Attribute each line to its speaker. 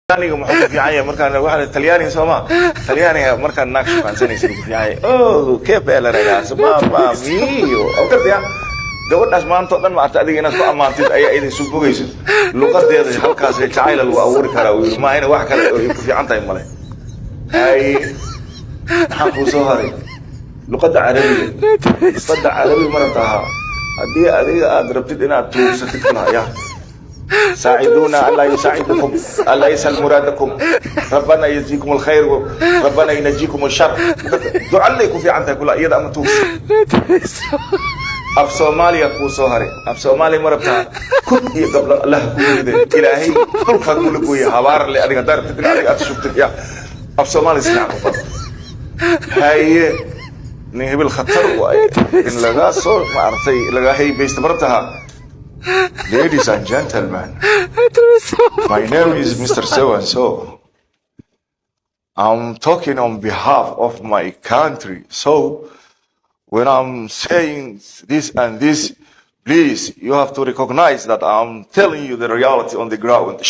Speaker 1: talyaaniga muxuu ku fiican yahay markaan waxa talyaaniga Soomaa talyaaniga markaan naag shaqaynsanaysa ku fiican yahay oh que bella ragazza mamma mio awkadiya gabadhaas maanta dhan ma arta adiga inaad ku amaantid ayaa idin soo bogayso luqadeeda halkaas ay jacayl lagu abuuri karaa ma ayna wax kale oo ku fiican tahay male ay maxaa ku soo haray luqadda carabiga marataha haddii adiga aad rabtid inaad tuugsatid kala ساعدونا ألا يساعدكم ألا يسأل مرادكم ربنا يجزيكم الخير ربنا ينجيكم الشر دعاء لكم في عندك كل أيضا أمتوس أف سوماليا كو سهري أف سوماليا مربتا كل قبل الله كل إلهي كل فقول كوي هوار اللي أديك دار تدري عليك أتشوفتك يا أف سوماليا سنعم هاي نهب الخطر إن لغا صور ما أعرفي لغا هي بيستمرتها. Ladies and gentlemen, my name is Mr. So-and-so. I'm talking on behalf of my country. So, when I'm saying this and this, please, you have to recognize that I'm telling you the reality on the ground.